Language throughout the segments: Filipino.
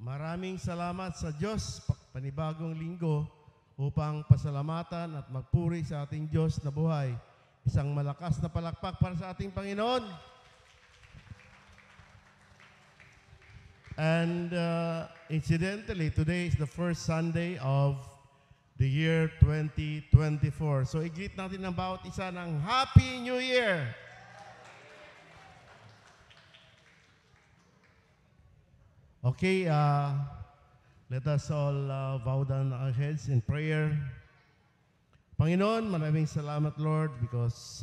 Maraming salamat sa Diyos, panibagong linggo upang pasalamatan at magpuri sa ating Diyos na buhay. Isang malakas na palakpak para sa ating Panginoon. And incidentally, today is the first Sunday of the year 2024. So i-greet natin ng bawat isa ng Happy New Year! Okay, let us all bow down our heads in prayer. Panginoon, maraming salamat, Lord, because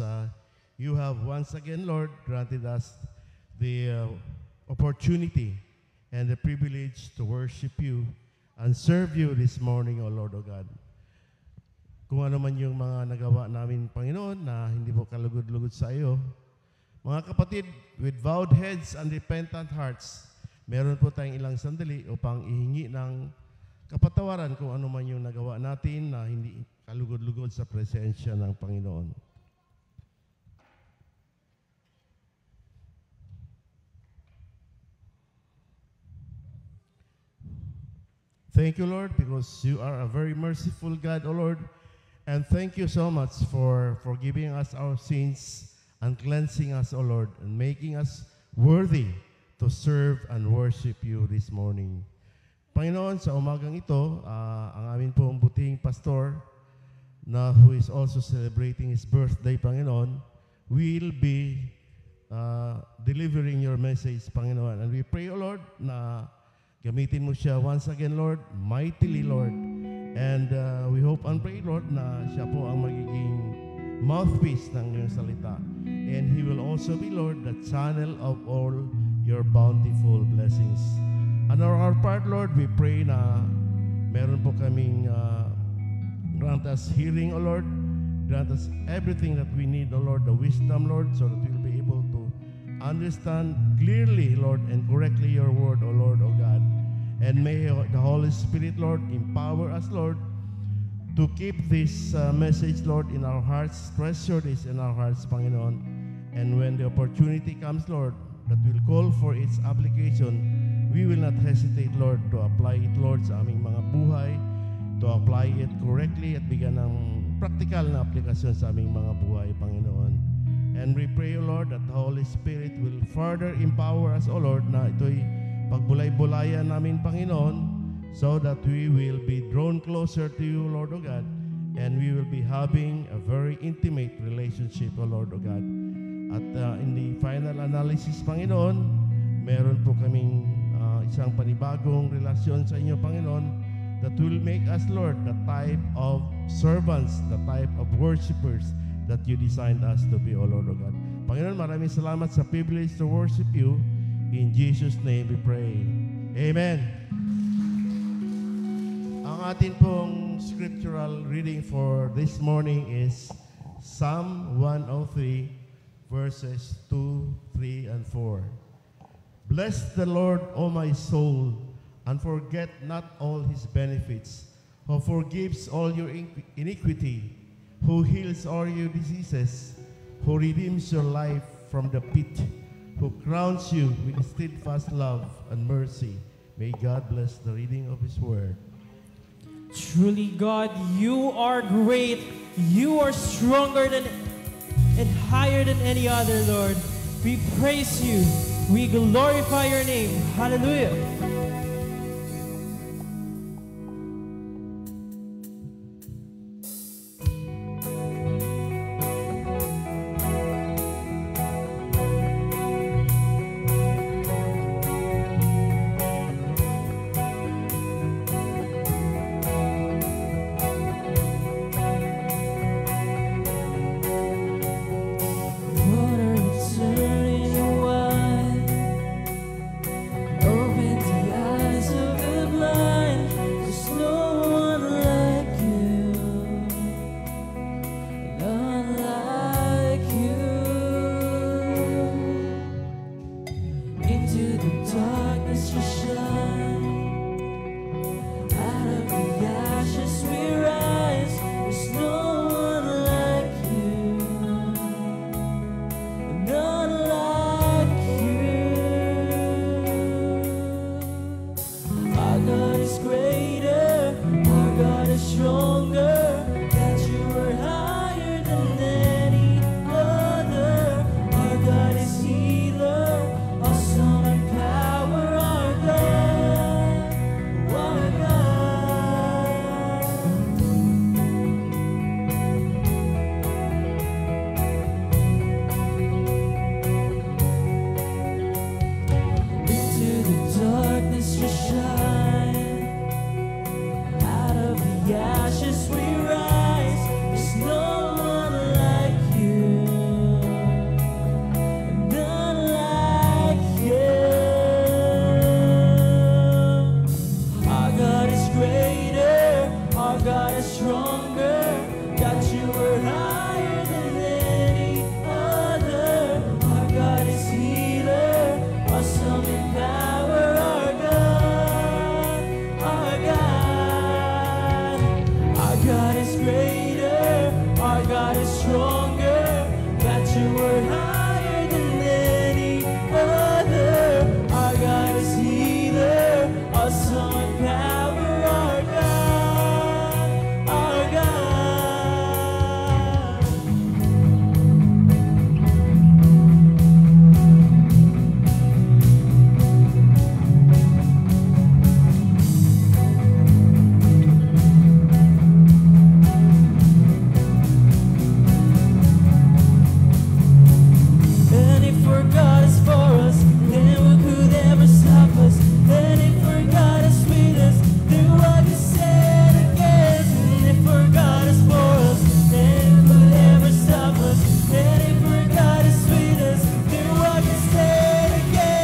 you have once again, Lord, granted us the opportunity and the privilege to worship you and serve you this morning, O Lord, O God. Kung ano man yung mga nagawa namin, Panginoon, na hindi po kalugod-lugod sa iyo, mga kapatid, with bowed heads and repentant hearts, meron po tayong ilang sandali upang ihingi ng kapatawaran kung ano man yung nagawa natin na hindi kalugod-lugod sa presensya ng Panginoon. Thank you, Lord, because you are a very merciful God, O Lord. And thank you so much for forgiving us our sins and cleansing us, O Lord, and making us worthy to serve and worship you this morning. Panginoon, sa umagang ito, ang amin pong butihing pastor na who is also celebrating his birthday, Panginoon, will be delivering your message, Panginoon. And we pray, O Lord, na gamitin mo siya once again, Lord, mightily, Lord. And we hope and pray, Lord, na siya po ang magiging mouthpiece ng iyong salita. And he will also be, Lord, the channel of all your bountiful blessings. And on our part, Lord, we pray na meron po kaming grant us hearing, O Lord. Grant us everything that we need, O Lord, the wisdom, Lord, so that we'll be able to understand clearly, Lord, and correctly your word, O Lord, O God. And may the Holy Spirit, Lord, empower us, Lord, to keep this message, Lord, in our hearts, treasure this in our hearts, Panginoon. And when the opportunity comes, Lord, that will call for its application, we will not hesitate, Lord, to apply it, Lord, sa aming mga buhay, to apply it correctly at bigyan ng practical na aplikasyon sa aming mga buhay, Panginoon. And we pray, O Lord, that the Holy Spirit will further empower us, O Lord, na ito'y pagbulay-bulayan namin, Panginoon, so that we will be drawn closer to you, Lord, O God, and we will be having a very intimate relationship, O Lord, O God. At in the final analysis, Panginoon, meron po kaming isang panibagong relasyon sa inyo, Panginoon, that will make us, Lord, the type of servants, the type of worshipers that you designed us to be, O Lord, O God. Panginoon, maraming salamat sa privilege to worship you. In Jesus' name we pray. Amen. Ang atin pong scriptural reading for this morning is Psalm 103, verses 2, 3, and 4. Bless the Lord, O my soul, and forget not all his benefits, who forgives all your iniquity, who heals all your diseases, who redeems your life from the pit, who crowns you with steadfast love and mercy. May God bless the reading of his word. Truly, God, you are great. You are stronger than and higher than any other, Lord. We praise you. We glorify your name. Hallelujah. Water turning wine, open the ashes we rise. There's no one like you, none like you. Our God is greater, our God is stronger. God, you are higher than any other. Our God is healer, awesome in power. Our God, our God. Our God is greater, our God is stronger. God, you are higher than any other. Our God is healer, awesome in power. Our God, our God. And if our God is for us, then who could ever stop us? And if our God is with us, then what can stand against? And if our God is for us, then who could ever stop us? And if our God is with us, then what can stand against?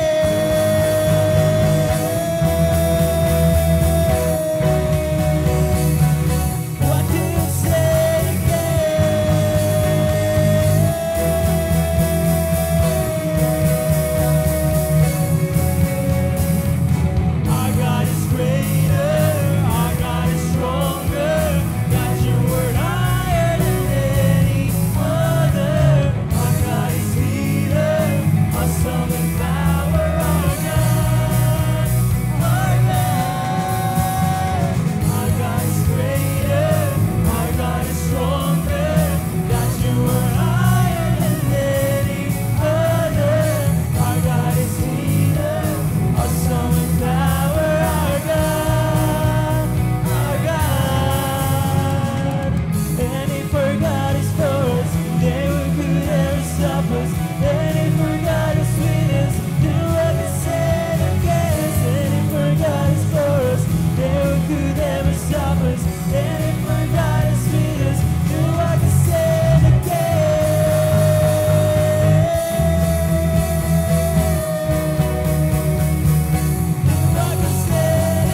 What can stand Our God is greater, our God is stronger. God, you are higher than any other. Our God is healer, awesome in power. Our God, our God. Our God is greater, our God is stronger. God, you are higher than any other. Our God is healer, awesome in power. Our God, our God. And if our God is for us, then who could ever stop us? And if our God is with us, then what can stand against? And if our God is for us, then who could ever stop us? And if our God is with us, then what can stand against? What can stand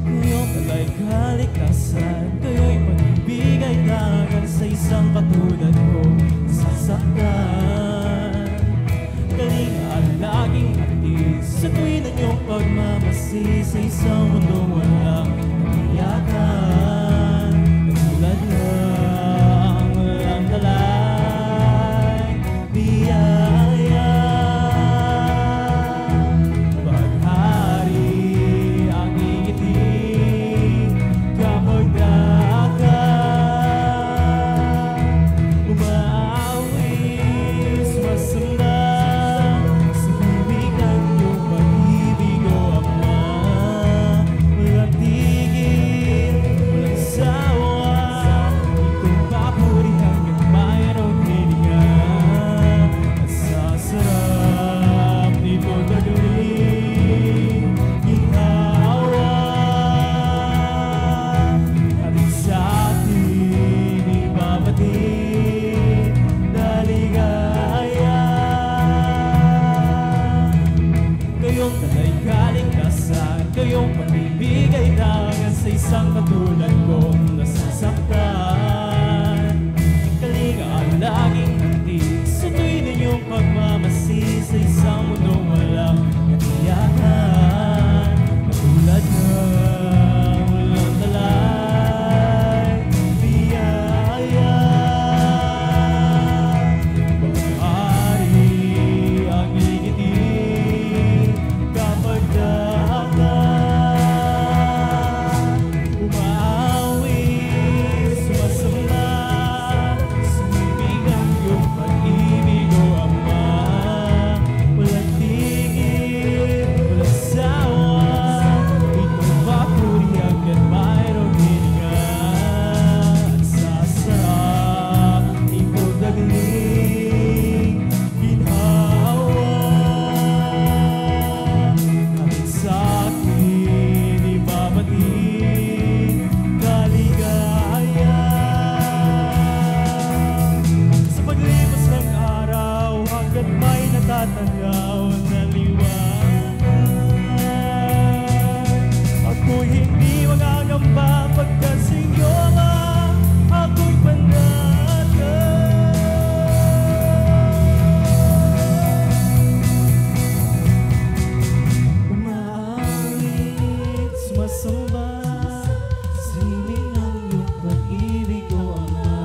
Ngayong talay kalikasan, kayo'y magbibigay tangan sa isang katulad ko sasaktan. Kalinga at laging hatid sa tuwin ng iyong pagmamasi sa isang mundong walang katiyakan. Katulad lang walang talay, biyaya. Paghari ang ngiti, kapagdakan. Umaawis, masamba, sa bibig ng iyong pag-ibig, O Ama. Walang tigil, walang sawa, ikong papurihan ng mayroong hininga. At sa sarap nito gagawin, ginhawa. At sa ating ibabatid na ligaya. Kayong talay kalikasan, kayong pagbibigay tangan sa isang katulad kong nasasaktan. Kalinga ang laging hatid sa tuwin ng iyong pagmamasi sa isang mundong walang katiyakan. Katulad ng walang talay, biyaya. Paghari ang ngiti, nagtatanaw na liwanag. Ako'y hindi magagamba pagkat sa iyo, Ama, ako'y panatag. Umaawit, sumasamba, sining ng iyong pag-ibig ko, Ama.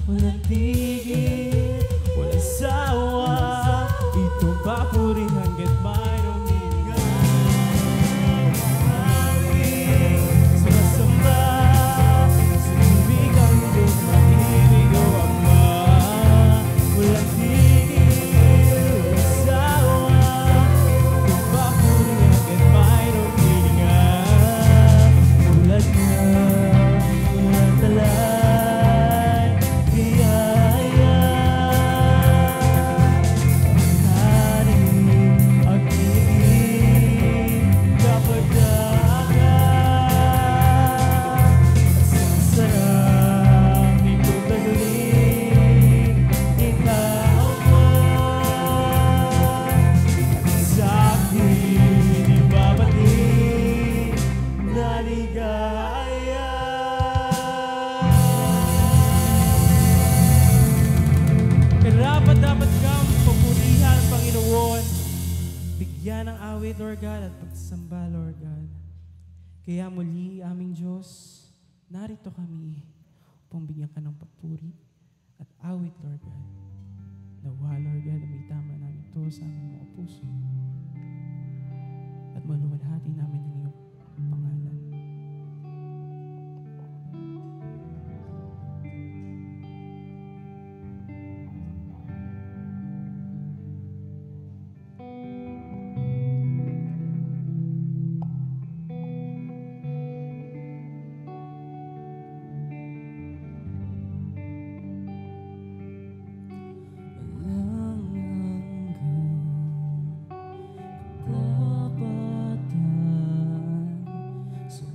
Walang tigil, walang sawa, itong papuri hanggat mayroong hininga. Umaawit, sumasamba, sining ng iyong pag-ibig ko, Ama. Walang tigil, walang sawa, itong papuri hanggat mayroong hininga. Tulad na walang talay, biyaya. Hari ang kilig kapag dagat. Sa sarap nitong taglim, ikaw sa akin ibabalik na ligaya. Karapat dapat kang papurihan, Panginoon. Bigyan ng awit, Lord God, at pagsamba, Lord God. Kaya muli, aming Diyos, narito kami upang bigyan ka ng papuri at awit, Lord God. Nawa, Lord God, na may tama namin ito sa aming mga puso at maluwalhati namin ang iyong pangalan. Walang hanggang kapapatan sa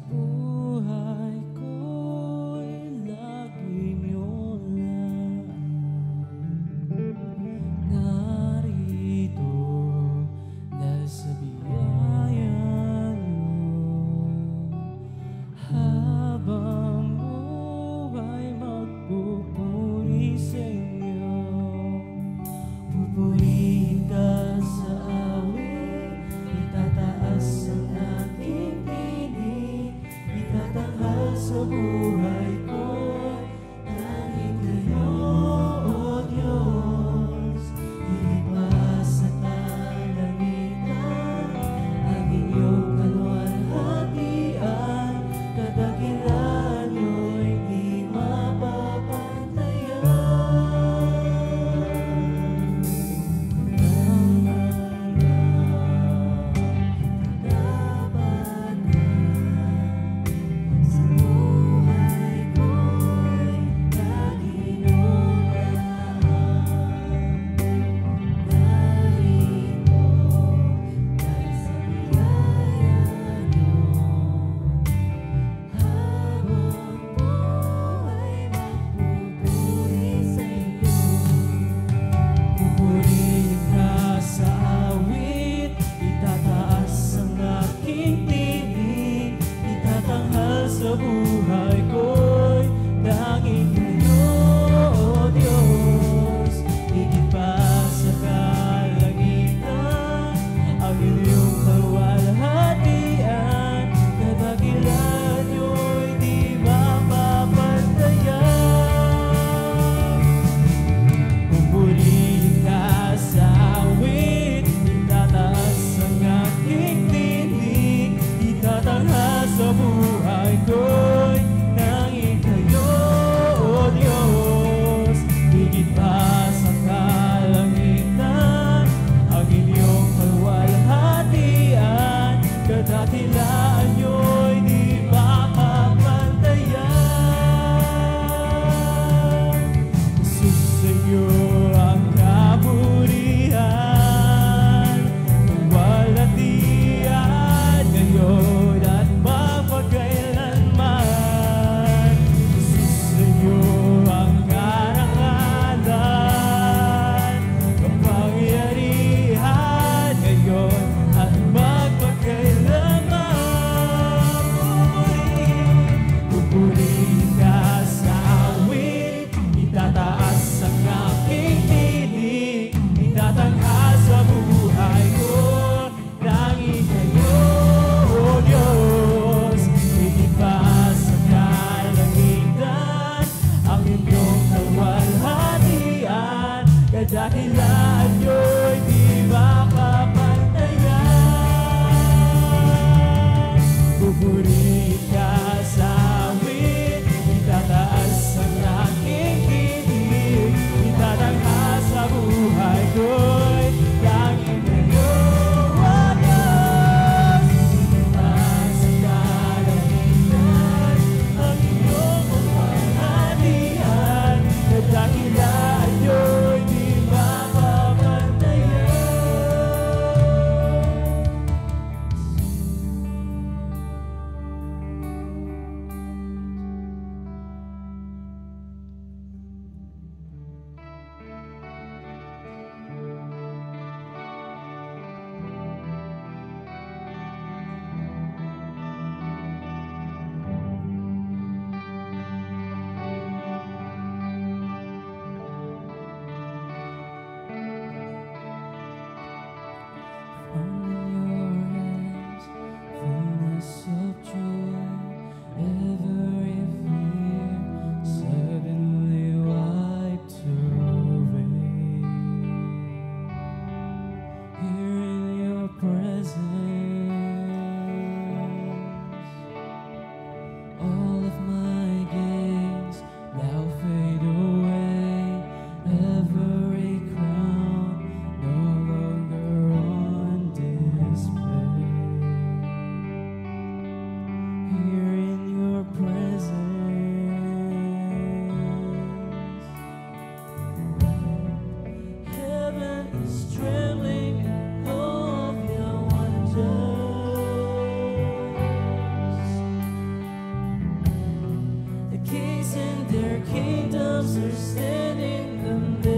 angels are standing amazed.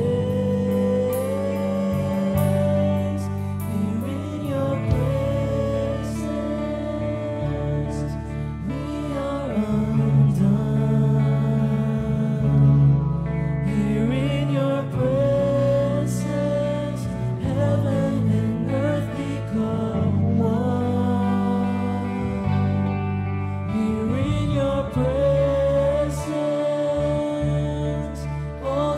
Here in your presence, we are undone. Here in your presence, heaven and earth become one. Here in your presence, all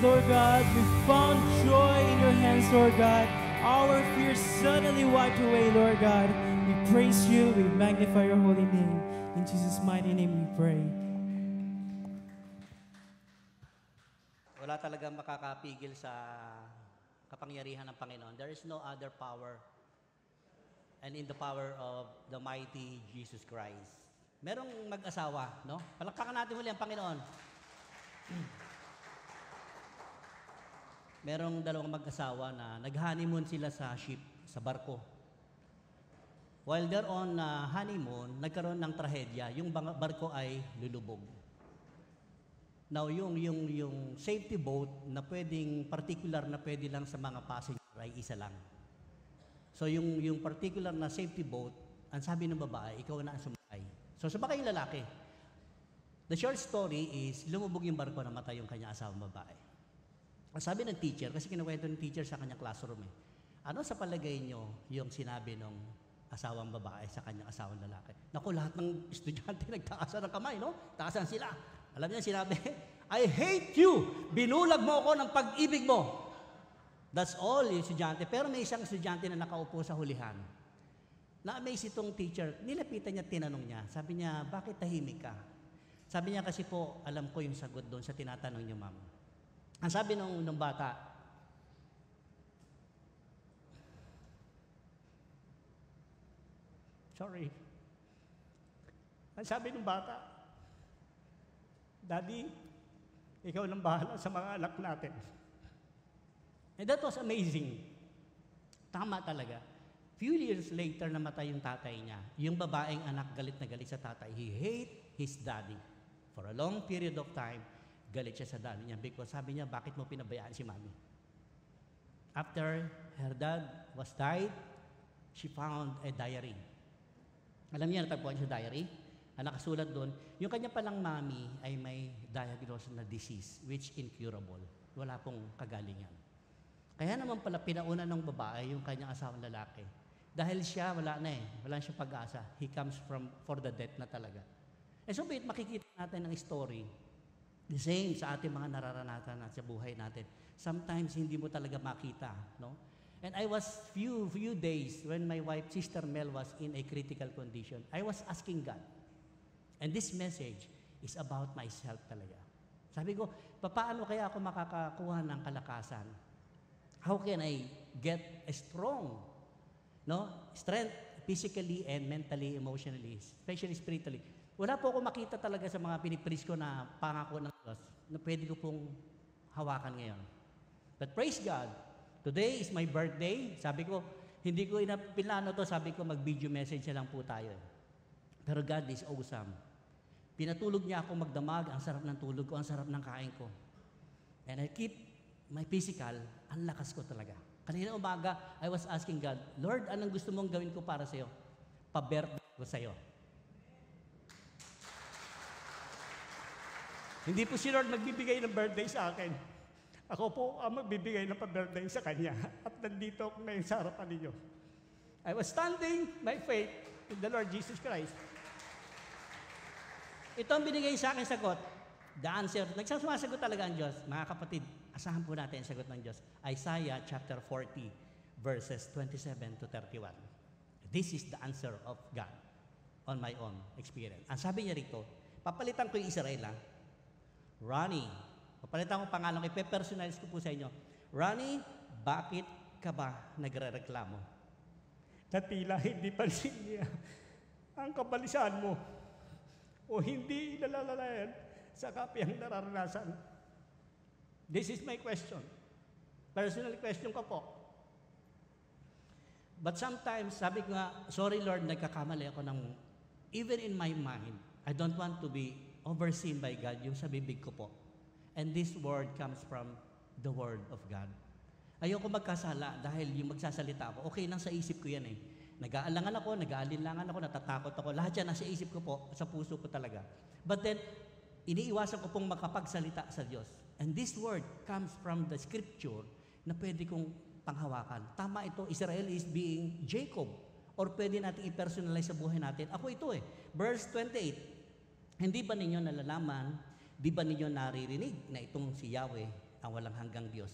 Lord God. We found joy in your hands, Lord God. Our fears suddenly wiped away, Lord God. We praise you. We magnify your holy name. In Jesus' mighty name we pray. Wala talagang makakapigil sa kapangyarihan ng Panginoon. There is no other power and in the power of the mighty Jesus Christ. Merong mag-asawa, no? Palakpakan natin muli ang Panginoon. Merong dalawang mag-asawa na nag-honeymoon sila sa ship, sa barko. While they're on honeymoon, nagkaroon ng trahedya. Yung barko ay lulubog. Now, yung safety boat na pwedeng particular na pwede lang sa mga passenger ay isa lang. So, yung particular na safety boat, ang sabi ng babae, ikaw na ang sumakay. So, sumakay yung lalaki. The short story is, lumubog yung barko, namatay yung kanyang asawang babae. Ang sabi ng teacher, kasi kinukwento ng teacher sa kanyang classroom ano sa palagay nyo yung sinabi ng asawang babae sa kanyang asawang lalaki? Naku, lahat ng estudyante nagtaasan ng kamay, no? Taasan sila. Alam niyo sinabi, I hate you! Binulag mo ako ng pag-ibig mo! That's all yung estudyante. Pero may isang estudyante na nakaupo sa hulihan. Na-amaze itong teacher. Nilapitan niya, tinanong niya. Sabi niya, bakit tahimik ka? Sabi niya, kasi po, alam ko yung sagot doon sa tinatanong niyo, ma'am. Ang sabi ng bata, sorry. Ang sabi ng bata, Daddy, ikaw nang bahala sa mga anak natin. And that was amazing. Tama talaga. Few years later, namatay yung tatay niya. Yung babaeng anak, galit na galit sa tatay. He hate his daddy. For a long period of time, galit siya sa daddy niya because sabi niya, bakit mo pinabayaan si mami? After her dad was died, she found a diary. Alam niya, natagpuan siya diary? Ang nakasulat doon, yung kanya palang mami ay may diagnosis na disease, which incurable. Wala pong kagalingan. Kaya naman pala pinauna ng babae yung kanyang asawang lalaki. Dahil siya, wala na wala siyang pag-asa. He comes for the death na talaga. So, makikita natin ng story, the same sa ating mga nararanasan sa buhay natin. Sometimes, hindi mo talaga makita, no? And I was few days when my wife, Sister Mel, was in a critical condition. I was asking God. And this message is about myself talaga. Sabi ko, paano kaya ako makakakuha ng kalakasan? How can I get a strong, strength physically and mentally, emotionally, especially spiritually? Wala po ako makita talaga sa mga pinipris ko na pangako ng Diyos na pwede ko pong hawakan ngayon. But praise God, today is my birthday. Sabi ko, hindi ko pinlano to, sabi ko mag-video message na lang po tayo. Pero God is awesome. Pinatulog niya ako magdamag, ang sarap ng tulog ko, ang sarap ng kain ko. And I keep my physical, ang lakas ko talaga. Kanina umaga, I was asking God, Lord, anong gusto mong gawin ko para sa'yo? Pa-birthday ko sa'yo. Hindi po si Lord magbibigay ng birthday sa akin. Ako po ang magbibigay ng pa-birthday sa Kanya. At nandito ako ngayon sa harapan ninyo. I was standing by faith in the Lord Jesus Christ. Ito ang binigay sa akin sagot. The answer. Nagsumasagot talaga ang Diyos. Mga kapatid, asahan po natin ang sagot ng Diyos. Isaiah chapter 40, verses 27 to 31. This is the answer of God on my own experience. Ang sabi niya rito, papalitan ko yung Israel, Ronnie, papalitan ko pangalan ko, ipe-personalize ko po sa inyo. Ronnie, bakit ka ba nagre-reklamo? Na tila hindi pansin niya ang kabalisan mo o hindi nalalalayan sa kapiyang nararanasan. This is my question. Personal question ko po. But sometimes, sabi ko nga, sorry Lord, nagkakamali ako ng, even in my mind, I don't want to be overseen by God, yung sa bibig ko po. And this word comes from the Word of God. Ayoko magkasala dahil yung magsasalita ako, okay lang sa isip ko yan Nag-aalangan ako, nag-aalinlangan ako, natatakot ako. Lahat yan nasa isip ko po, sa puso ko talaga. But then, iniiwasan ko pong makapagsalita sa Diyos. And this word comes from the scripture na pwede kong panghawakan. Tama ito, Israel is being Jacob. Or pwede natin i-personalize sa buhay natin. Ako ito Verse 28. Hindi ba ninyo nalalaman, di ba ninyo naririnig na itong si Yahweh ang walang hanggang Diyos,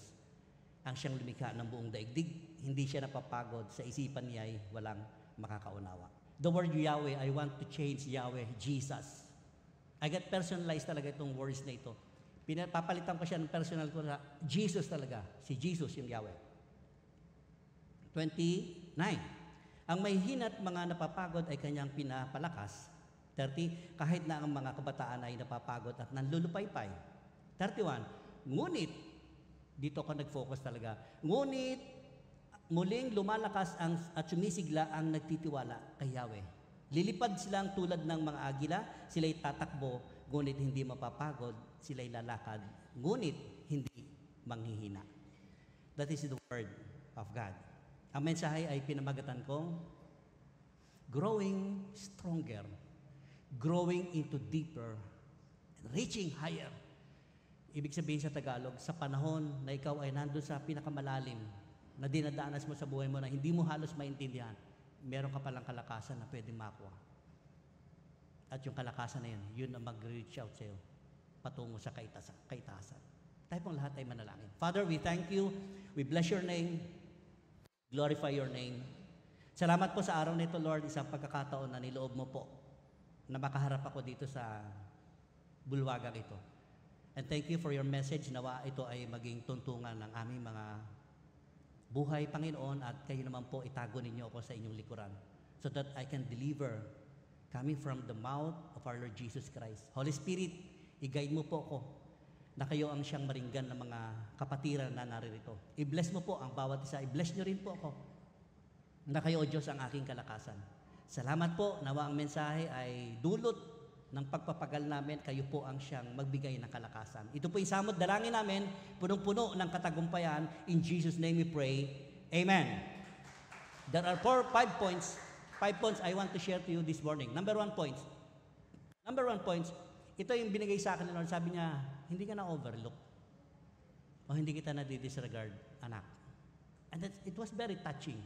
ang siyang lumikha ng buong daigdig. Hindi siya napapagod, sa isipan niya ay walang makakaunawa. The word Yahweh, I want to change Yahweh, Jesus. I get personalized talaga itong words na ito. Papalitan ko siya ng personal ko na Jesus talaga. Si Jesus yung Yahweh. 29. Ang may hina't mga napapagod ay kanyang pinapalakas. 30. Kahit na ang mga kabataan ay napapagod at nanlulupaypay. 31. Ngunit, dito ako nag-focus talaga, ngunit muling lumalakas at sumisigla ang nagtitiwala kay Yahweh. Lilipad silang tulad ng mga agila, sila'y tatakbo, ngunit hindi mapapagod, sila'y lalakad, ngunit hindi manghihina. That is the word of God. Ang mensahe ay pinamagatan kong growing stronger, growing into deeper, reaching higher. Ibig sabihin sa Tagalog, sa panahon na ikaw ay nandun sa pinakamalalim, na dinadaanas mo sa buhay mo na hindi mo halos maintindihan, meron ka palang kalakasan na pwedeng makuha. At yung kalakasan na yun ang mag-reach out sa'yo patungo sa kaitasan. Tayo pong lahat ay manalangin. Father, we thank you. We bless your name. Glorify your name. Salamat po sa araw nito, Lord, isang pagkakataon na niloob mo po na makaharap ako dito sa bulwagang ito. And thank you for your message. Nawa ito ay maging tuntungan ng aming mga buhay, Panginoon, at kayo naman po itago ninyo ako sa inyong likuran so that I can deliver coming from the mouth of our Lord Jesus Christ. Holy Spirit, i-guide mo po ako na kayo ang siyang maringgan ng mga kapatiran na naririto. I-bless mo po ang bawat isa. I-bless nyo rin po ako na kayo, O Diyos, ang aking kalakasan. Salamat po, nawa ang mensahe ay dulot ng pagpapagal namin, kayo po ang siyang magbigay ng kalakasan. Ito po yung samot dalangin namin, punong-puno ng katagumpayan. In Jesus' name we pray. Amen. There are 5 points. 5 points I want to share to you this morning. Number 1 point. Ito yung binigay sa akin ng Lord. Sabi niya, hindi ka na-overlook. O hindi kita na-disregard, anak. And it was very touching.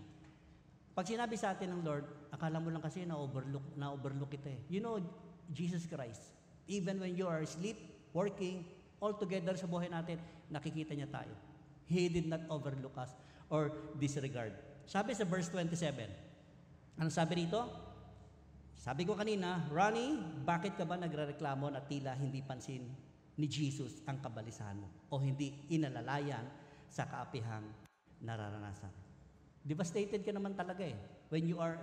Pag sinabi sa atin ng Lord, akala mo lang kasi na-overlook kita eh. You know, Jesus Christ, even when you are asleep, working, all together sa buhay natin, nakikita niya tayo. He did not overlook us or disregard. Sabi sa verse 27, ano sabi rito? Sabi ko kanina, Ronnie, bakit ka ba nagrereklamo na tila hindi pansin ni Jesus ang kabalisahan mo o hindi inalalayan sa kaapihang nararanasan? Devastated ka naman talaga eh. When you are,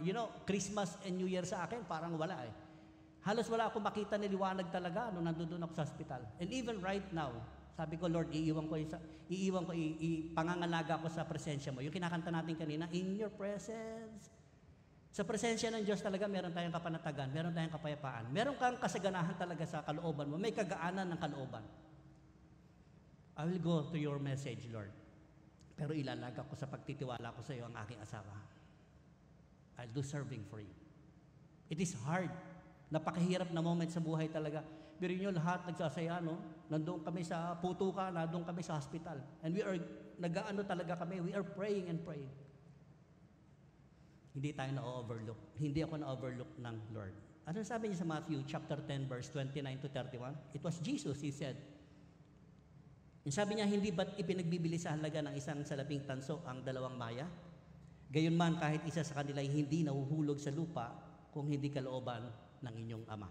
Christmas and New Year sa akin, parang wala eh. Halos wala akong makita ni liwanag talaga nung nandun ako sa hospital. And even right now, sabi ko, Lord, pangangalaga ko sa presensya mo. Yung kinakanta natin kanina, in your presence. Sa presensya ng Diyos talaga, meron tayong kapanatagan, meron tayong kapayapaan. Meron kang kasaganahan talaga sa kalooban mo. May kagaanan ng kalooban. I will go to your message, Lord. Pero ilalaga ko sa pagtitiwala ko sa iyo ang aking asawa. I'll do serving for you. It is hard. Napakahirap na moment sa buhay talaga. Pero yun lahat nagsasaya, no? Nandoon kami sa putukan, nandoon kami sa hospital. And nag-aano talaga kami, we are praying and praying. Hindi tayo na-overlook. Hindi ako na-overlook ng Lord. Ano sabi niya sa Matthew chapter 10 verse 29 to 31? It was Jesus, He said. Yung sabi niya, hindi ba't ipinagbibili sa halaga ng isang salaping tanso ang 2 maya? Gayunman kahit isa sa kanila ay hindi nahuhulog sa lupa kung hindi kalooban ng inyong Ama.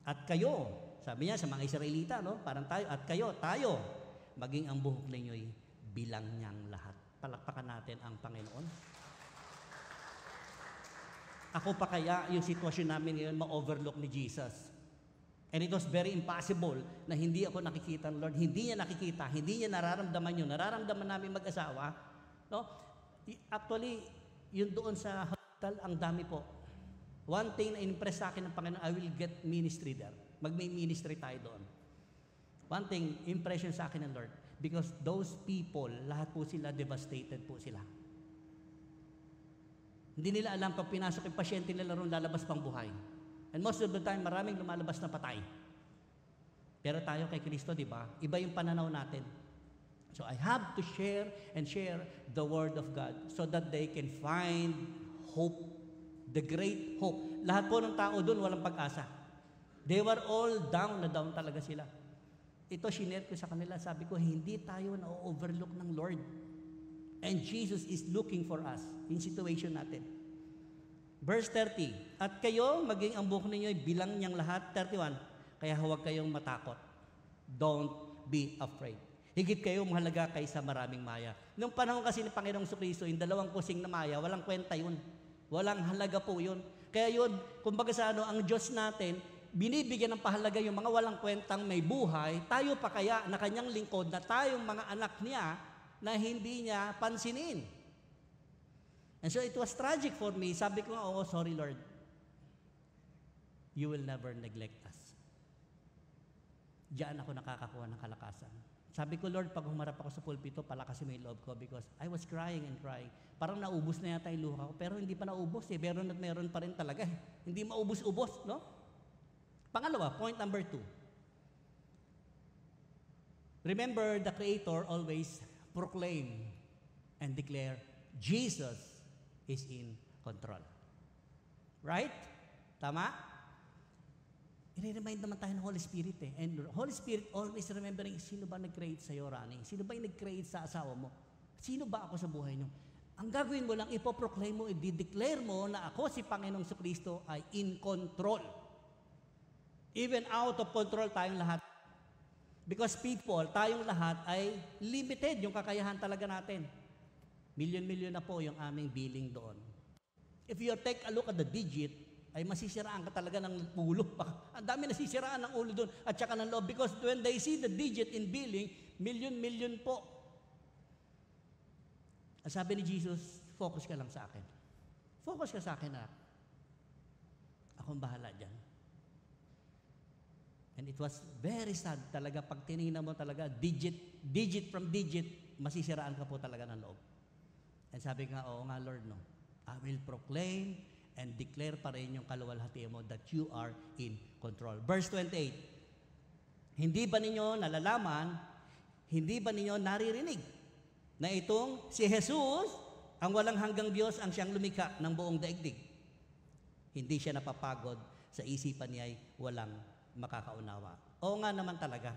At kayo, sabi niya sa mga Israelita, no? Parang tayo, at tayo, maging ang buhok ninyo'y bilang niyang lahat. Palakpakan natin ang Panginoon. Ako pa kaya yung sitwasyon namin ngayon ma-overlook ni Jesus. And it was very impossible na hindi ako nakikita ng Lord. Hindi niya nakikita, hindi niya nararamdaman yun. Nararamdaman namin mag-asawa. No? Actually, yun doon sa hospital, ang dami po. One thing na in-impress sa akin ng Panginoon, I will get ministry there. Mag-may ministry tayo doon. One thing, impression sa akin ng Lord, because those people, lahat po sila, devastated po sila. Hindi nila alam pag pinasok yung pasyente nila ron, lalabas pang buhay. And most of the time, maraming lumalabas na patay. Pero tayo kay Kristo, di ba? Iba yung pananaw natin. So I have to share the Word of God so that they can find hope. The great hope. Lahat po ng tao doon walang pag-asa. They were all down na down talaga sila. ito shinare ko sa kanila, sabi ko, hindi tayo na-overlook ng Lord. And Jesus is looking for us in situation natin. Verse 30, at kayo, maging ang buhok ninyo, bilang niyang lahat, 31, kaya huwag kayong matakot. Don't be afraid. Higit kayo mahalaga kaysa maraming maya. Nung panahon kasi ni Panginoong Kristo, yung 2 kusing na maya, walang kwenta yun. Walang halaga po yun. Kaya yun, kumbaga sa ang Diyos natin, binibigyan ng pahalaga yung mga walang kwentang may buhay, tayo pa kaya na kanyang lingkod, na tayong mga anak niya, na hindi niya pansinin. And so it was tragic for me. Sabi ko, oh, sorry Lord. You will never neglect us. Diyan ako nakakakuha ng kalakasan. Sabi ko, Lord, pag humarap ako sa pulpito, palakasin mo yung loob ko because I was crying and crying. Parang naubos na yata yung luha ko, pero hindi pa naubos eh. Meron at meron pa rin talaga eh. Hindi maubos-ubos, no? Pangalawa, point number 2. Remember, the Creator always proclaim and declare, Jesus is in control. Right? Tama? I-remind naman tayo ng Holy Spirit eh. And Holy Spirit always remembering, sino ba nag-create sa'yo, Rani? Sino ba yung nag-create sa asawa mo? Sino ba ako sa buhay nyo? Ang gagawin mo lang, ipoproclaim mo, i-declare mo na ako si Panginoong Kristo ay in control. Even out of control tayong lahat. Because people, tayong lahat ay limited yung kakayahan talaga natin. Milyon-milyon na po yung aming billing doon. If you take a look at the digit, ay masisiraan ka talaga ng ulo. Ang dami nasisiraan ng ulo doon at saka ng loob because when they see the digit in billing, milyon-milyon po. Ang sabi ni Jesus, focus ka lang sa akin. Focus ka sa akin na akong bahala dyan. And it was very sad talaga pag tinignan mo talaga, digit from digit, masisiraan ka po talaga ng loob. And sabi nga, oo nga Lord, no, I will proclaim and declare pa rin yung kaluwalhatian mo that you are in control. Verse 28, hindi ba ninyo nalalaman, hindi ba ninyo naririnig na itong si Jesus, ang walang hanggang Diyos, ang siyang lumikha ng buong daigdig. Hindi siya napapagod, sa isipan niya ay walang makakaunawa. Oo nga naman talaga.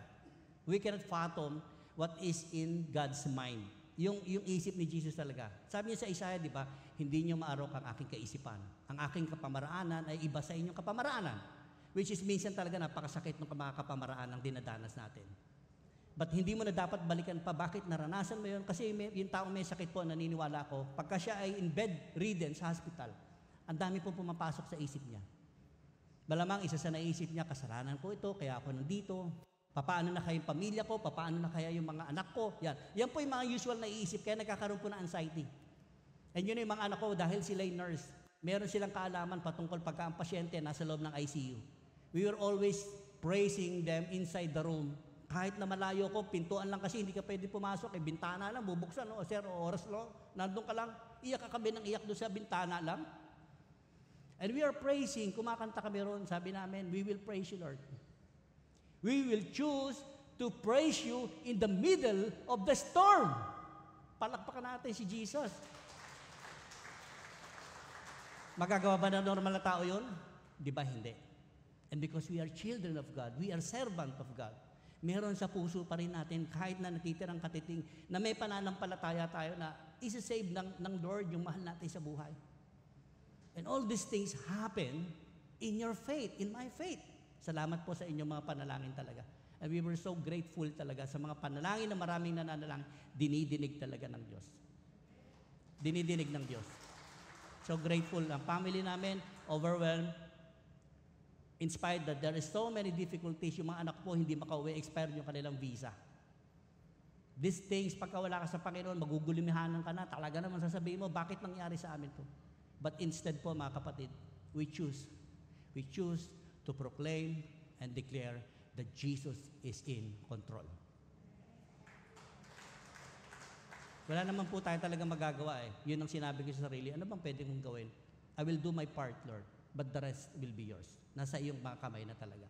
We cannot fathom what is in God's mind. Yung isip ni Jesus talaga. Sabi niya sa Isaiah, di ba, hindi niyo maarok ang aking kaisipan. Ang aking kapamaraanan ay iba sa inyong kapamaraanan. Which is minsan talaga napakasakit ng mga kapamaraan ang dinadanas natin. But hindi mo na dapat balikan pa. Bakit naranasan mo yun? Kasi yung taong may sakit po, naniniwala ko, pagka siya ay in bed ridden sa hospital, ang dami po pumapasok sa isip niya. Malamang isa sa naisip niya, kasalanan ko ito, kaya ako nandito. Papaano na kaya yung pamilya ko? Papaano na kaya yung mga anak ko? Yan po yung mga usual na iisip, kaya nagkakaroon po ng anxiety. And yun yung mga anak ko, dahil sila'y nurse, meron silang kaalaman patungkol pagka ang pasyente nasa loob ng ICU. We were always praising them inside the room. Kahit na malayo ko, pintuan lang kasi, hindi ka pwede pumasok, bintana lang, bubuksan, no? O sir, oras lang, nandun ka lang, iyak ka kami ng iyak doon sa bintana lang. And we are praising, kumakanta kami ron, sabi namin, we will praise you, Lord. We will choose to praise you in the middle of the storm. Palakpakan natin si Jesus. Magagawa ba na normal na tao yun? Di ba hindi? And because we are children of God, we are servant of God, meron sa puso pa rin natin, kahit na natitirang katiting, na may pananampalataya tayo na isa-save ng Lord yung mahal natin sa buhay. And all these things happen in your faith, in my faith. Salamat po sa inyong mga panalangin talaga. And we were so grateful talaga sa mga panalangin na maraming nananalangin, dinidinig talaga ng Diyos. Dinidinig ng Diyos. So grateful. Ang family namin, overwhelmed, in spite that there is so many difficulties, yung mga anak po hindi makauwi, expired yung kanilang visa. These things, pagka wala ka sa Panginoon, magugulimahanan ka na, talaga naman sasabihin mo, bakit nangyari sa amin to? But instead po, mga kapatid, we choose to proclaim and declare that Jesus is in control. Wala naman po tayo talaga magagawa eh. Yun ang sinabi ko sa sarili, ano bang pwede kong gawin? I will do my part, Lord, but the rest will be yours. Nasa iyong mga kamay na talaga.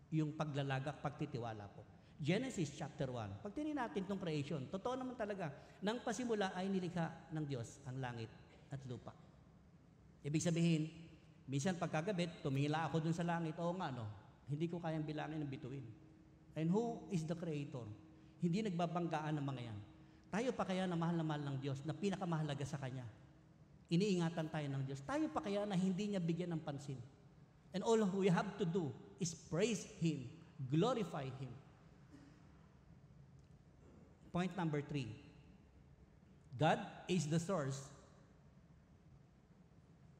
Yung paglalagak, pagtitiwala po. Genesis chapter 1. Pag tinin natin itong creation, totoo naman talaga, nang pasimula ay nilikha ng Diyos ang langit at lupa. Ibig sabihin, minsan pagkagabi, tumingala ako dun sa langit, oo nga, no, hindi ko kayang bilangin ng bituin. And who is the Creator? Hindi nagbabanggaan ng mga yan. Tayo pa kaya na mahal ng Diyos, na pinakamahalaga sa Kanya. Iniingatan tayo ng Diyos. Tayo pa kaya na hindi niya bigyan ng pansin. And all we have to do is praise Him, glorify Him. Point number 3. God is the source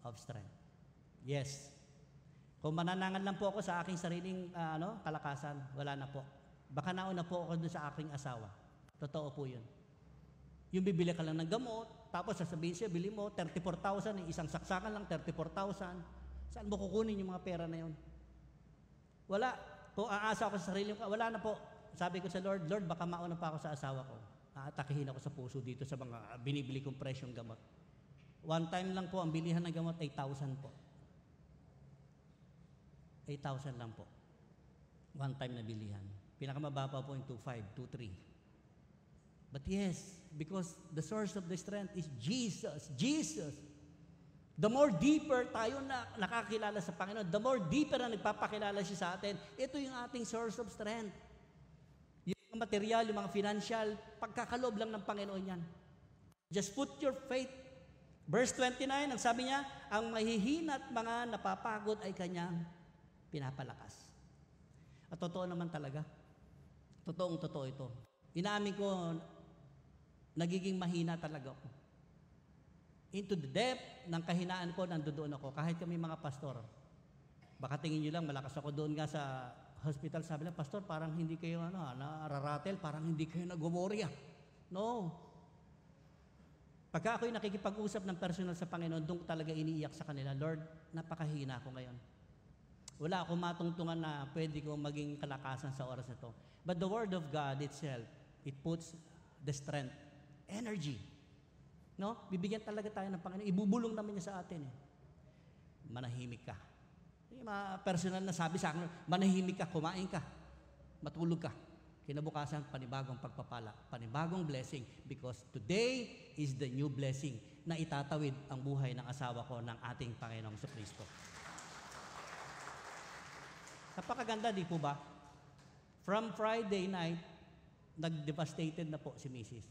of strength. Yes. Kung mananangan lang po ako sa aking sariling kalakasan, wala na po. Baka nauna po ako doon sa aking asawa. Totoo po yun. Yung bibili ka lang ng gamot, tapos sasabihin siya, bili mo, 34,000, isang saksakan lang, 34,000. Saan mo kukunin yung mga pera na yun? Wala. Kung aasa ako sa sarili ko, wala na po. Sabi ko sa Lord, Lord, baka mauna pa ako sa asawa ko. Aatakihin ako sa puso dito sa mga binibili kong presyong gamot. One time lang po, ang bilihan ng gamot, 8,000 po. 8,000 lang po. One time na bilihan. Pinakamababa po yung 2,500, 2,300. But yes, because the source of the strength is Jesus. Jesus. The more deeper tayo na nakakilala sa Panginoon, the more deeper na nagpapakilala siya sa atin, ito yung ating source of strength. Yung mga material, yung mga financial, pagkakaloob lang ng Panginoon yan. Just put your faith. Verse 29, ang sabi niya, ang mahihina at mga napapagod ay Kanyang pinapalakas. At totoo naman talaga. Totoo ito. Inaamin ko, nagiging mahina talaga ako. Into the depth ng kahinaan ko, nandoon ako. Kahit kami mga pastor. Baka tingin nyo lang, malakas ako doon nga sa hospital. Sabi lang, Pastor, parang hindi kayo nararatel, parang hindi kayo nag-worry. No. Pagka ako'y nakikipag-usap ng personal sa Panginoon, doon talaga iniiyak sa kanila, Lord, napakahina ako ngayon. Wala akong matungtungan na pwede ko maging kalakasan sa oras na to. But the Word of God itself, it puts the strength, energy. No? Bibigyan talaga tayo ng Panginoon. Ibubulong naman niya sa atin. Manahimik ka. Yung mga personal na sabi sa akin, manahimik ka, kumain ka, matulog ka. Kinabukasan, panibagong pagpapala, panibagong blessing. Because today is the new blessing na itatawid ang buhay ng asawa ko ng ating Panginoong Kristo. Napakaganda, di po ba? From Friday night, nag-devastated na po si Mrs.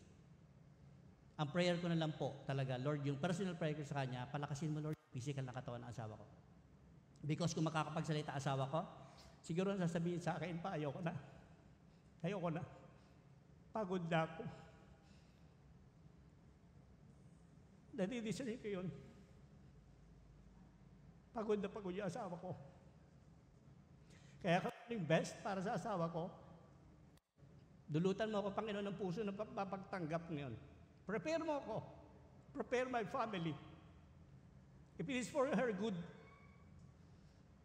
Ang prayer ko na lang po, talaga, Lord, yung personal prayer ko sa kanya, palakasin mo, Lord, physical na katawan ng asawa ko. Because kung makakapagsalita asawa ko, siguro sasabihin sa akin pa, ayoko na. Ayoko na. Pagod na ako. Nadidisanin ko yun. Pagod na pagod yung asawa ko. Kaya yung best para sa asawa ko, dulutan mo ako, Panginoon, ng puso na papagtanggap ngayon. Prepare mo ako. Prepare my family. If it is for her good.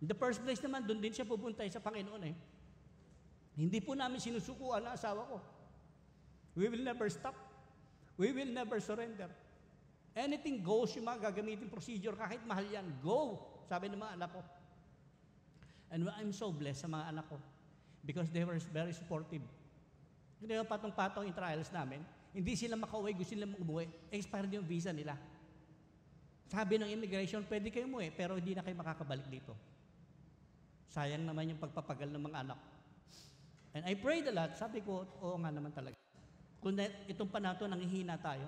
In the first place naman, doon din siya pupunta sa Panginoon eh. Hindi po namin sinusukuan ang asawa ko. We will never stop. We will never surrender. Anything goes, yung mga gagamitin procedure, kahit mahal yan, go, sabi ng mga anak ko. And I'm so blessed sa mga anak ko because they were very supportive. Hindi yung patong-patong yung trials namin, hindi sila makauwi, gusto nila umuwi, expired yung visa nila. Sabi ng immigration, pwede kayo umuwi, pero hindi na kayo makakabalik dito. Sayang naman yung pagpapagal ng mga anak. And I prayed a lot, sabi ko, oo nga naman talaga. Kung itong panahon nanghihina tayo,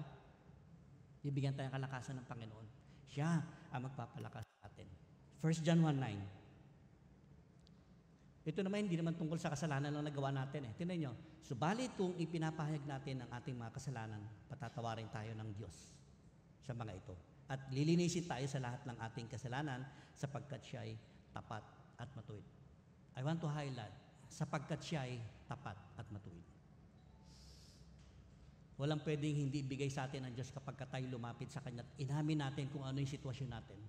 bibigyan tayo ng kalakasan ng Panginoon. Siya ang magpapalakas sa atin. 1 John 1:9. Ito naman, hindi naman tungkol sa kasalanan lang nagawa natin eh. Tingnan nyo, subalit kung ipinapahayag natin ang ating mga kasalanan, patatawarin tayo ng Diyos sa mga ito. At lilinisin tayo sa lahat ng ating kasalanan sapagkat siya ay tapat at matuwid. I want to highlight, sapagkat siya ay tapat at matuwid. Walang pwedeng hindi ibigay sa atin ng Diyos kapag tayo lumapit sa Kanya at inamin natin kung ano yung sitwasyon natin.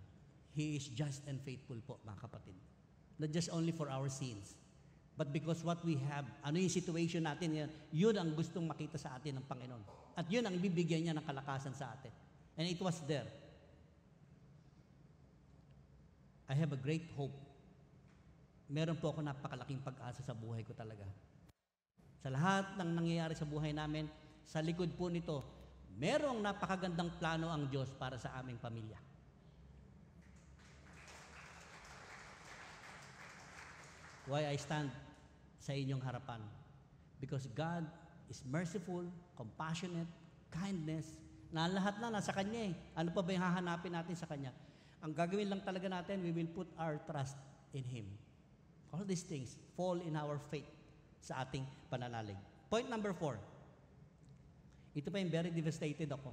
He is just and faithful po, mga kapatid. Not just only for our sins, but because what we have, ano yung situation natin, yun ang gustong makita sa atin ng Panginoon. At yun ang bibigyan niya ng kalakasan sa atin. And it was there. I have a great hope. Meron po ako napakalaking pag-asa sa buhay ko talaga. Sa lahat ng nangyayari sa buhay namin, sa likod po nito, merong napakagandang plano ang Diyos para sa aming pamilya. Why I stand sa inyong harapan. Because God is merciful, compassionate, kindness, na lahat na nasa Kanya eh. Ano pa ba yung hahanapin natin sa Kanya? Ang gagawin lang talaga natin, we will put our trust in Him. All these things fall in our faith sa ating pananalig. Point number 4. Ito pa yung very devastated ako.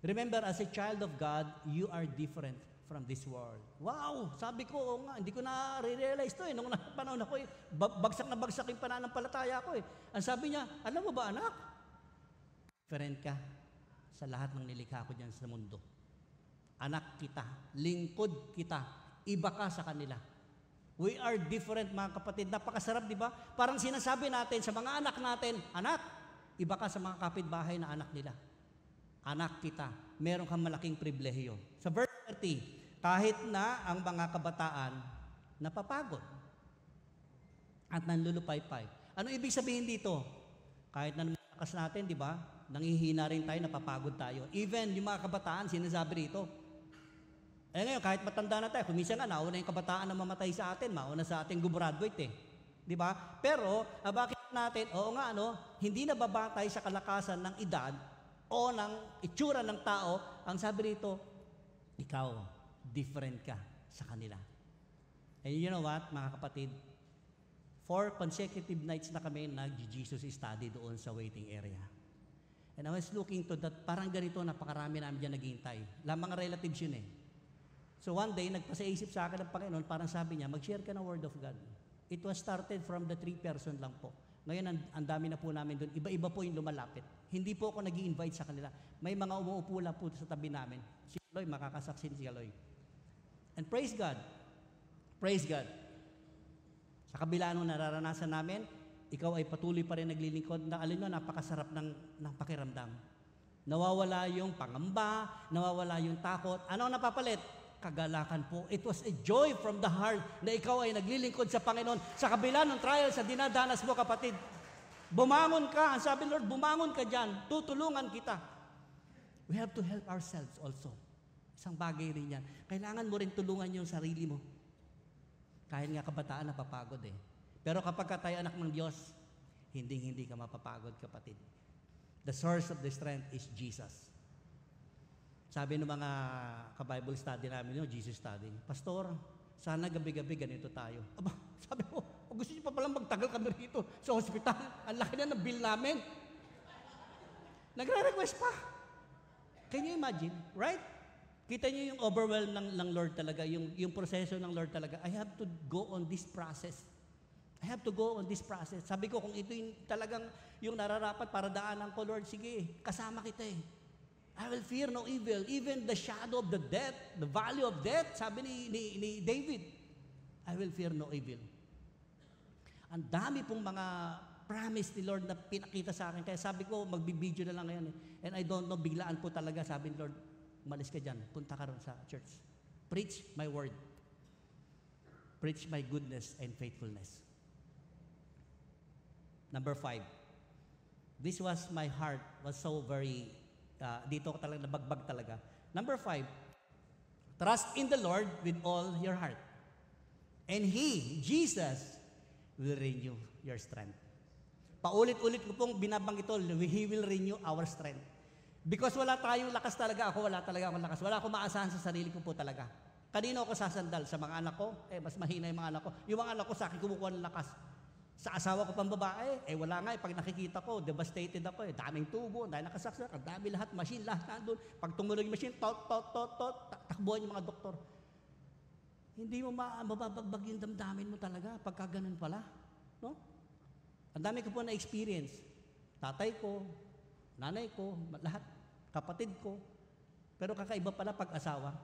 Remember, as a child of God, you are different from this world. Wow! Sabi ko, oo nga, hindi ko na-realize to eh. Nung panahon ako eh, bagsak na bagsak yung pananampalataya ko eh. Ang sabi niya, alam mo ba anak? Different ka sa lahat ng nilikha ko dyan sa mundo. Anak kita, lingkod kita, iba ka sa kanila. We are different mga kapatid. Napakasarap, di ba? Parang sinasabi natin sa mga anak natin, anak, iba ka sa mga kapitbahay na anak nila. Anak kita, meron kang malaking pribilehiyo. Sa verse 30, kahit na ang mga kabataan napapagod at nanlulupaypay. Ano ibig sabihin dito? Kahit na malakas natin, di ba? Nangihina rin tayo, napapagod tayo. Even yung mga kabataan, sinasabi rito. Eh ngayon, kahit matanda na tayo, kuminsan nga, nauna yung kabataan na mamatay sa atin, mauna sa ating gumraduate eh. Di ba? Pero, bakit natin, oo nga, hindi nababatay sa kalakasan ng edad o ng itsura ng tao, ang sabi rito, ikaw, different ka sa kanila. And you know what, mga kapatid? 4 consecutive nights na kami nag-Jesus study doon sa waiting area. And I was looking to that, parang ganito, napakarami namin dyan naghihintay. Mga relatives yun eh. So one day, nagpasaisip sa akin ng Panginoon, parang sabi niya, mag-share ka ng Word of God. It was started from the 3 person lang po. Ngayon, ang dami na po namin doon. Iba-iba po yung lumalapit. Hindi po ako nag-i-invite sa kanila. May mga umuupo lang po sa tabi namin. Si Aloy, makakasaksin si Aloy. And praise God. Praise God. Sa kabila nung nararanasan namin, ikaw ay patuloy pa rin naglilingkod na alin mo, napakasarap ng pakiramdam. Nawawala yung pangamba, nawawala yung takot. Ano ang napapalit? Kagalakan po. It was a joy from the heart na ikaw ay naglilingkod sa Panginoon sa kabila ng trial sa dinadanas mo, kapatid. Bumangon ka. Ang sabi Lord, bumangon ka dyan. Tutulungan kita. We have to help ourselves also. Isang bagay rin yan. Kailangan mo rin tulungan yung sarili mo. Kahit nga kabataan napapagod eh. Pero kapag ka tayo anak ng Diyos, hindi ka mapapagod, kapatid. The source of the strength is Jesus. Sabi ng mga ka-Bible study namin, Jesus study, Pastor, sana gabi-gabi ganito tayo. Aba, sabi ko, gusto niyo pa palang magtagal kami rito sa hospital. Ang laki na ng bill namin. Nagre-request pa. Can you imagine? Right? Kita niyo yung overwhelm ng Lord talaga, yung proseso ng Lord talaga. I have to go on this process. I have to go on this process. Sabi ko, kung ito yung talagang yung nararapat para daanan ko, Lord, sige, kasama kita eh. I will fear no evil, even the shadow of the death, the valley of death, sabi ni David, I will fear no evil. Ang dami pong mga promise ni Lord na pinakita sa akin, kaya sabi ko, magbibideo na lang ngayon eh. And I don't know, biglaan po talaga, sabi ni Lord, umalis ka dyan, punta ka ron sa church. Preach my word. Preach my goodness and faithfulness. Number 5. This was my heart, was so very, dito ko talaga, nabagbag talaga. Number 5, trust in the Lord with all your heart. And He, Jesus, will renew your strength. Paulit-ulit ko pong binabanggit ito, He will renew our strength. Because wala tayong lakas talaga, wala talaga akong lakas. Wala akong maasahan sa sarili ko po talaga. Kanino ako sasandal? Sa mga anak ko? Mas mahina yung mga anak ko. Yung mga anak ko sa akin kumukuha ng lakas. Sa asawa ko pang babae, wala nga pag nakikita ko, devastated ako daming tubo, dahil nakasaksak, ang dami lahat, machine, lahat nandun. Pag tumunog yung machine, takbuhan yung mga doktor. Hindi mo mababagbag yung damdamin mo talaga, pagka ganun pala. No? Ang dami ko po na-experience. Tatay ko, nanay ko, lahat, kapatid ko. Pero kakaiba pala pag-asawa.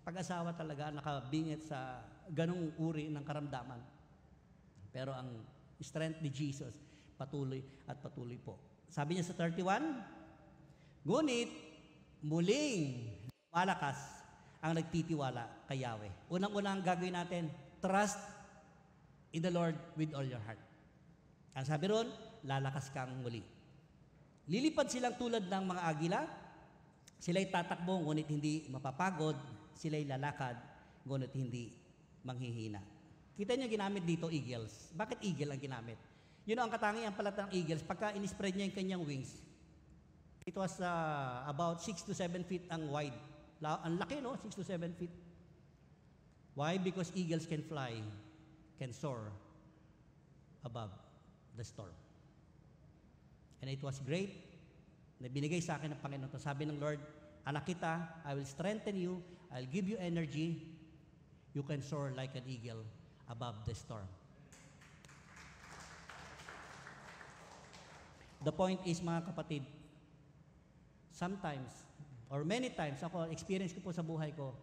Pag-asawa talaga, nakabingit sa ganung uri ng karamdaman. Pero ang strength ni Jesus, patuloy at patuloy po. Sabi niya sa 31, ngunit muling malakas ang nagtitiwala kay Yahweh. Unang-unang gagawin natin, trust in the Lord with all your heart. Ang sabi ron, lalakas kang muli. Lilipad silang tulad ng mga agila, sila'y tatakbo, ngunit hindi mapapagod, sila'y lalakad, ngunit hindi manghihina. Kita niyo ginamit dito, eagles. Bakit eagle ang ginamit? Yun ang katangian pala ng eagles, pagka in-spread niya yung kanyang wings, it was about 6 to 7 feet ang wide. Ang laki, no? 6 to 7 feet. Why? Because eagles can fly, can soar above the storm. And it was great na binigay sa akin ng Panginoon. Sabi ng Lord, anak kita, I will strengthen you, I'll give you energy, you can soar like an eagle above the storm. The point is, mga kapatid, sometimes, or many times, experience ko po sa buhay ko,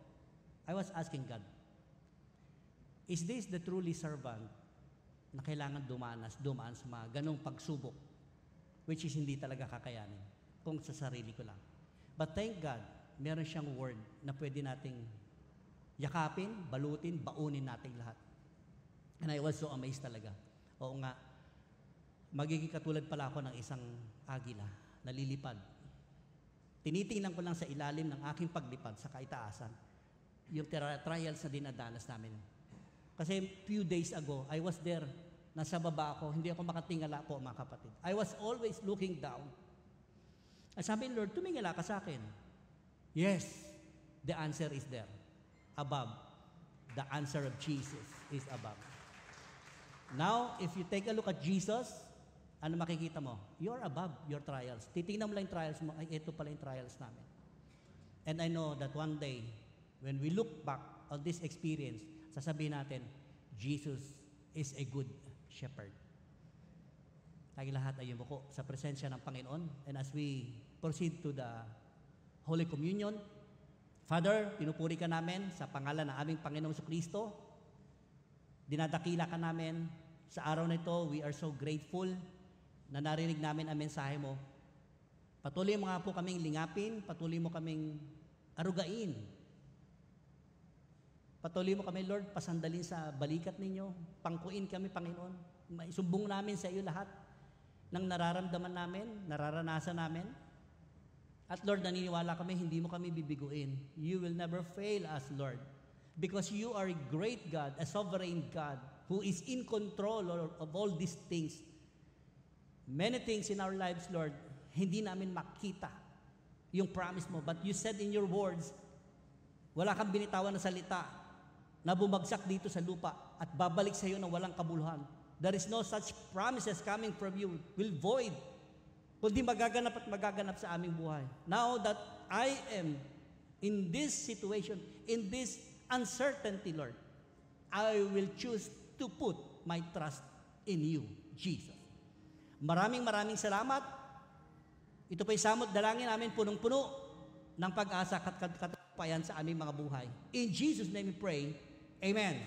I was asking God, is this the truly servant na kailangan dumaan sa mga ganong pagsubok, which is hindi talaga kakayanin, kung sa sarili ko lang. But thank God, meron siyang word na pwede nating yakapin, balutin, baunin natin lahat. And I was so amazed talaga. Oo nga, magiging katulad pala ako ng isang agila na lilipad. Tinitingnan ko lang sa ilalim ng aking paglipad sa kaitaasan yung trials na dinadanas namin. Kasi few days ago, I was there, nasa baba ako, hindi ako makatingala po, mga kapatid. I was always looking down. At sabi ni Lord, tumingala ka sa akin. Yes, the answer is there. Above. The answer of Jesus is above. Now, if you take a look at Jesus, ano makikita mo? You're above your trials. Titingnan mo lang yung trials mo, ay ito pala yung trials namin. And I know that one day, when we look back on this experience, sasabihin natin, Jesus is a good shepherd. Tayo lahat ay yumuko sa presensya ng Panginoon. And as we proceed to the Holy Communion, Father, pinupuri ka namin sa pangalan ng aming Panginoong Kristo. Dinadakila ka namin sa araw na ito. We are so grateful na narinig namin ang mensahe mo. Patuloy mo nga po kaming lingapin, patuloy mo kaming arugain. Patuloy mo kami, Lord, pasandalin sa balikat ninyo. Pangkuin kami, Panginoon. Sumbong namin sa iyo lahat ng nararamdaman namin, nararanasan namin. At Lord, naniniwala kami, hindi mo kami bibiguin. You will never fail us, Lord. Because you are a great God, a sovereign God, who is in control of all these things. Many things in our lives, Lord, hindi namin makita yung promise mo. But you said in your words, wala kang binitawan na salita na bumagsak dito sa lupa at babalik sa iyo ng walang kabuluhan. There is no such promises coming from you will void, kundi magaganap at magaganap sa aming buhay. Now that I am in this situation, in this uncertainty, Lord, I will choose to put my trust in you, Jesus. Maraming salamat. Ito po'y samot dalangin namin punong-puno ng pag-asa at katagumpayan sa aming mga buhay. In Jesus' name we pray. Amen.